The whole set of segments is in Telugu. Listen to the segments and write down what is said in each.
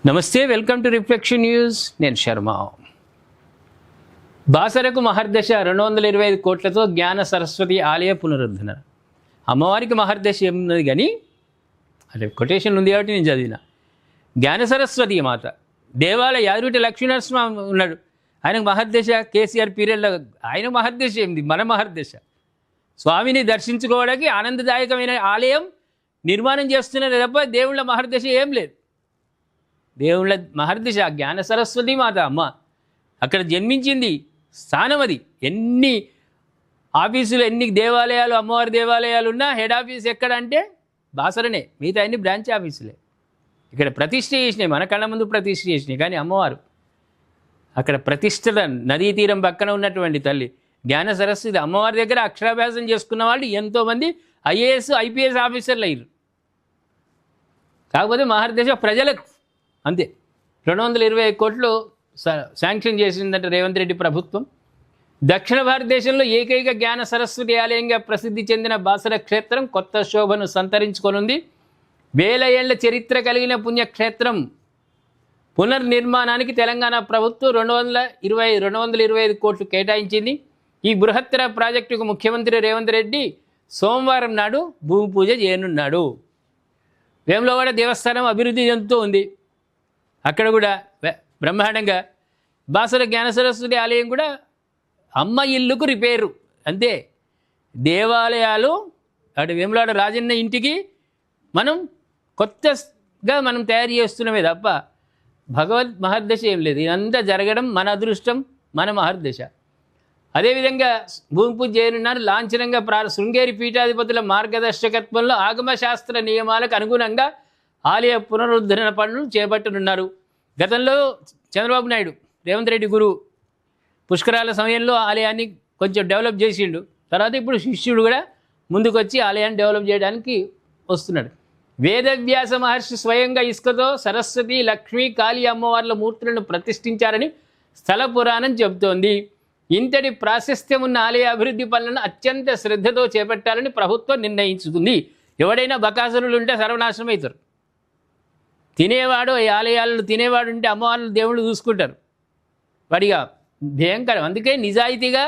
నమస్తే, వెల్కమ్ టు రిఫ్లెక్షన్ న్యూస్. నేను శర్మ. బాసరకు మహర్దశ 225 కోట్లతో జ్ఞాన సరస్వతి ఆలయ పునరుద్ధరణ. అమ్మవారికి మహర్దశ ఏమున్నది కానీ అంటే కొటేషన్ ఉంది కాబట్టి నేను చదివిన. జ్ఞాన సరస్వతి మాత దేవాలయ యాదగిరి లక్ష్మీనరసింహ ఉన్నాడు, ఆయనకు మహర్దశ. కేసీఆర్ పీరియడ్లో ఆయన మహర్దశ ఏంది, మన మహర్దశ. స్వామిని దర్శించుకోవడానికి ఆనందదాయకమైన ఆలయం నిర్మాణం చేస్తున్నది తప్ప దేవుళ్ళ మహర్దశ ఏం లేదు. దేవుళ్ళ మహర్దశ జ్ఞాన సరస్వతి మాత అమ్మ అక్కడ జన్మించింది స్థానం అది. ఎన్ని ఆఫీసులు, ఎన్ని దేవాలయాలు, అమ్మవారి దేవాలయాలు ఉన్నా హెడ్ ఆఫీస్ ఎక్కడ అంటే బాసరనే. మిగతా అన్ని బ్రాంచ్ ఆఫీసులే. ఇక్కడ ప్రతిష్ఠ చేసినాయి, మన కళ్ళ ముందు ప్రతిష్ఠ చేసినాయి. కానీ అమ్మవారు అక్కడ ప్రతిష్ఠిత నదీ తీరం పక్కన ఉన్నటువంటి తల్లి జ్ఞాన సరస్వతి అమ్మవారి దగ్గర అక్షరాభ్యాసం చేసుకున్న వాళ్ళు ఎంతోమంది ఐఏఎస్ ఐపీఎస్ ఆఫీసర్లు అయ్యారు. కాకపోతే మహర్దశ ప్రజలకు అంతే. 225 కోట్లు శాంక్షన్ చేసిందంటే రేవంత్ రెడ్డి ప్రభుత్వం. దక్షిణ భారతదేశంలో ఏకైక జ్ఞాన సరస్వతి ఆలయంగా ప్రసిద్ధి చెందిన బాసర క్షేత్రం కొత్త శోభను సంతరించుకొనుంది. వేల ఏళ్ల చరిత్ర కలిగిన పుణ్యక్షేత్రం పునర్నిర్మాణానికి తెలంగాణ ప్రభుత్వం 225 కోట్లు కేటాయించింది. ఈ బృహత్తర ప్రాజెక్టుకు ముఖ్యమంత్రి రేవంత్ రెడ్డి సోమవారం నాడు భూమి పూజ చేయనున్నాడు. వేములవాడ దేవస్థానం అభివృద్ధి చెందుతూ ఉంది. అక్కడ కూడా బ్రహ్మాండంగా బాసర జ్ఞాన సరస్వతి ఆలయం కూడా అమ్మ ఇల్లుకు రిపేరు అంతే. దేవాలయాలు అటు వేములవాడ రాజన్న ఇంటికి మనం కొత్తగా మనం తయారు చేస్తున్నామే తప్ప భగవద్ మహర్దశ ఏం లేదు. ఇదంతా జరగడం మన అదృష్టం, మన మహర్దశ. అదేవిధంగా భూమి పూజ చేయనున్నారు. లాంఛనంగా శృంగేరి పీఠాధిపతుల మార్గదర్శకత్వంలో ఆగమశాస్త్ర నియమాలకు అనుగుణంగా ఆలయ పునరుద్ధరణ పనులు చేపట్టనున్నారు. గతంలో చంద్రబాబు నాయుడు రేవంత్ రెడ్డి గురువు పుష్కరాల సమయంలో ఆలయాన్ని కొంచెం డెవలప్ చేసిండు. తర్వాత ఇప్పుడు శిష్యుడు కూడా ముందుకొచ్చి ఆలయాన్ని డెవలప్ చేయడానికి వస్తున్నాడు. వేదవ్యాస మహర్షి స్వయంగా ఇసుకతో సరస్వతి, లక్ష్మీ, కాళీ అమ్మవార్ల మూర్తులను ప్రతిష్ఠించారని స్థల పురాణం చెబుతోంది. ఇంతటి ప్రాశస్త్యం ఉన్న ఆలయ అభివృద్ధి పనులను అత్యంత శ్రద్ధతో చేపట్టాలని ప్రభుత్వం నిర్ణయించుకుంది. ఎవడైనా బకాసురులు ఉంటే సర్వనాశనం అవుతారు. తినేవాడు, ఈ ఆలయాలను తినేవాడు ఉంటే అమ్మవార్లు దేవుళ్ళు చూసుకుంటారు. వాడిగా భయంకరం. అందుకే నిజాయితీగా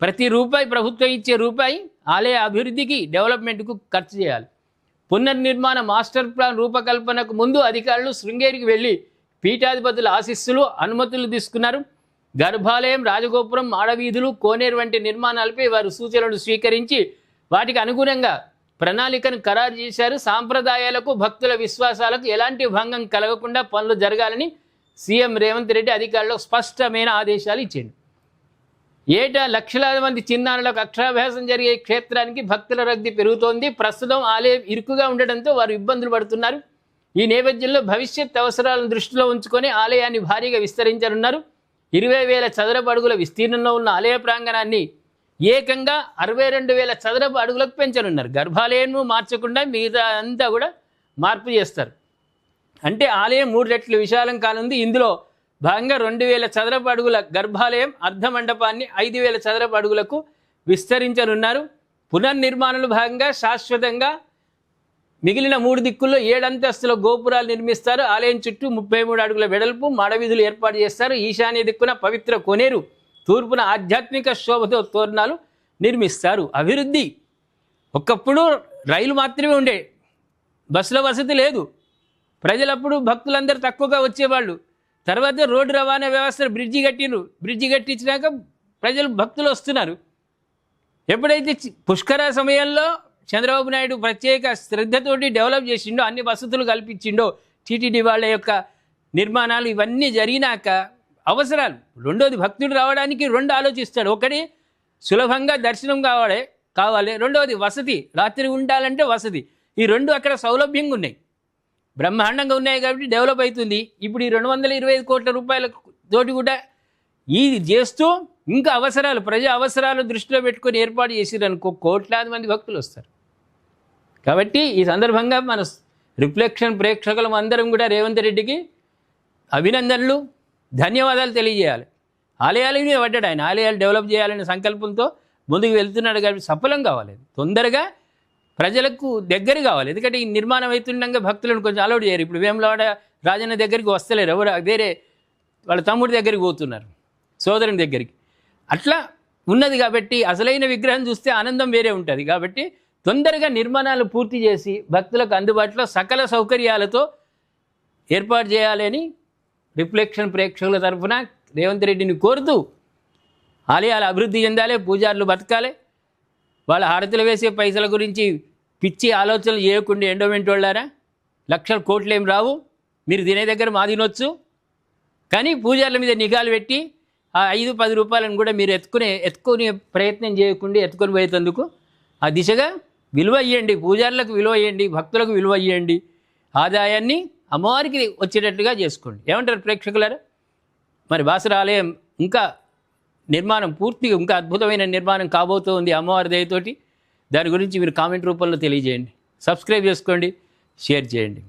ప్రతి రూపాయి, ప్రభుత్వం ఇచ్చే రూపాయి ఆలయ అభివృద్ధికి, డెవలప్మెంట్కు ఖర్చు చేయాలి. పునర్నిర్మాణ మాస్టర్ ప్లాన్ రూపకల్పనకు ముందు అధికారులు శృంగేరికి వెళ్ళి పీఠాధిపతుల ఆశీస్సులు, అనుమతులు తీసుకున్నారు. గర్భాలయం, రాజగోపురం, మాడవీధులు, కోనేరు వంటి నిర్మాణాలపై వారు సూచనలు స్వీకరించి వాటికి అనుగుణంగా ప్రణాళికను ఖరారు చేశారు. సాంప్రదాయాలకు, భక్తుల విశ్వాసాలకు ఎలాంటి భంగం కలగకుండా పనులు జరగాలని సీఎం రేవంత్ రెడ్డి అధికారులకు స్పష్టమైన ఆదేశాలు ఇచ్చాడు. ఏటా లక్షలాది మంది చిన్నారులకు అక్షరాభ్యాసం జరిగే క్షేత్రానికి భక్తుల రద్దీ పెరుగుతోంది. ప్రస్తుతం ఆలయం ఇరుకుగా ఉండడంతో వారు ఇబ్బందులు పడుతున్నారు. ఈ నేపథ్యంలో భవిష్యత్ అవసరాలను దృష్టిలో ఉంచుకొని ఆలయాన్ని భారీగా విస్తరించనున్నారు. 20,000 చదరపు అడుగుల విస్తీర్ణంలో ఉన్న ఆలయ ప్రాంగణాన్ని ఏకంగా 62,000 చదరపు అడుగులకు పెంచనున్నారు. గర్భాలయంను మార్చకుండా మిగతా అంతా కూడా మార్పు చేస్తారు. అంటే ఆలయం 3 రెట్లు విశాలం కానుంది. ఇందులో భాగంగా 2,000 చదరపు అడుగుల గర్భాలయం, అర్ధ మండపాన్ని 5,000 చదరపు అడుగులకు విస్తరించనున్నారు. పునర్నిర్మాణంలో భాగంగా శాశ్వతంగా మిగిలిన 3 దిక్కుల్లో 7 అంతస్తుల గోపురాలు నిర్మిస్తారు. ఆలయం చుట్టూ 33 అడుగుల వెడల్పు మాడవీధులు ఏర్పాటు చేస్తారు. ఈశాన్య దిక్కున పవిత్ర కోనేరు, తూర్పున ఆధ్యాత్మిక శోభతో తోరణాలు నిర్మిస్తారు. అభివృద్ధి ఒకప్పుడు రైలు మాత్రమే ఉండే, బస్సుల వసతి లేదు. ప్రజలప్పుడు భక్తులందరూ తక్కువగా వచ్చేవాళ్ళు. తర్వాత రోడ్డు రవాణా వ్యవస్థ బ్రిడ్జి కట్టిండ్రు. బ్రిడ్జి కట్టించినాక ప్రజలు, భక్తులు వస్తున్నారు. ఎప్పుడైతే పుష్కర సమయంలో చంద్రబాబు నాయుడు ప్రత్యేక శ్రద్ధతోటి డెవలప్ చేసిండో, అన్ని వసతులు కల్పించిండో, టీటీడీ వాళ్ళ యొక్క నిర్మాణాలు ఇవన్నీ జరిగినాక అవసరాలు, రెండోది భక్తుడు రావడానికి 2 ఆలోచిస్తాడు. ఒకటి సులభంగా దర్శనం కావాలి, రెండవది వసతి, రాత్రి ఉండాలంటే వసతి. ఈ 2 అక్కడ సౌలభ్యంగా ఉన్నాయి, బ్రహ్మాండంగా ఉన్నాయి కాబట్టి డెవలప్ అవుతుంది. ఇప్పుడు ఈ 225 కోట్ల రూపాయల తోటి కూడా ఇది చేస్తూ ఇంకా అవసరాలు, ప్రజా అవసరాలు దృష్టిలో పెట్టుకొని ఏర్పాటు చేసిరనుకో కోట్లాది మంది భక్తులు వస్తారు. కాబట్టి ఈ సందర్భంగా మన రిఫ్లెక్షన్ ప్రేక్షకులం అందరం కూడా రేవంత్ రెడ్డికి అభినందనలు, ధన్యవాదాలు తెలియజేయాలి. ఆలయాలు పడ్డాడు ఆయన, ఆలయాలు డెవలప్ చేయాలనే సంకల్పంతో ముందుకు వెళ్తున్నాడు కాబట్టి సఫలం కావాలి. తొందరగా ప్రజలకు దగ్గర కావాలి. ఎందుకంటే ఈ నిర్మాణం అవుతుండగా భక్తులను కొంచెం అలౌడ్ చేయరు. ఇప్పుడు వేములవాడ రాజన్న దగ్గరికి వస్తలేరు, ఎవరు వేరే వాళ్ళ తమ్ముడి దగ్గరికి పోతున్నారు, సోదరుని దగ్గరికి. అట్లా ఉన్నది కాబట్టి అసలైన విగ్రహం చూస్తే ఆనందం వేరే ఉంటుంది. కాబట్టి తొందరగా నిర్మాణాలు పూర్తి చేసి భక్తులకు అందుబాటులో సకల సౌకర్యాలతో ఏర్పాటు చేయాలని రిఫ్లెక్షన్ ప్రేక్షకుల తరఫున రేవంత్ రెడ్డిని కోరుతూ, ఆలయాలు అభివృద్ధి చెందాలి, పూజారులు బతకాలి, వాళ్ళ హారతులు వేసే పైసల గురించి పిచ్చి ఆలోచనలు చేయకుండా ఎండోమెంట్ వాళ్ళారా, లక్షల కోట్లు ఏం రావు, మీరు తినే దగ్గర మా తినొచ్చు, కానీ పూజారుల మీద నిఘాలు పెట్టి ఆ 5-10 రూపాయలను కూడా మీరు ఎత్తుకునే ప్రయత్నం చేయకుండా ఎత్తుకొని పోయేందుకు ఆ దిశగా విలువ ఇవ్వండి, పూజారులకు విలువ ఇవ్వండి, భక్తులకు విలువ ఇవ్వండి, ఆదాయాన్ని అమ్మవారికి వచ్చేటట్టుగా చేసుకోండి. ఏమంటారు ప్రేక్షకులారా? మరి బాసర ఆలయం ఇంకా నిర్మాణం పూర్తిగా ఇంకా అద్భుతమైన నిర్మాణం కాబోతోంది అమ్మవారి దయతోటి. దాని గురించి మీరు కామెంట్ రూపంలో తెలియజేయండి. సబ్స్క్రైబ్ చేసుకోండి, షేర్ చేయండి.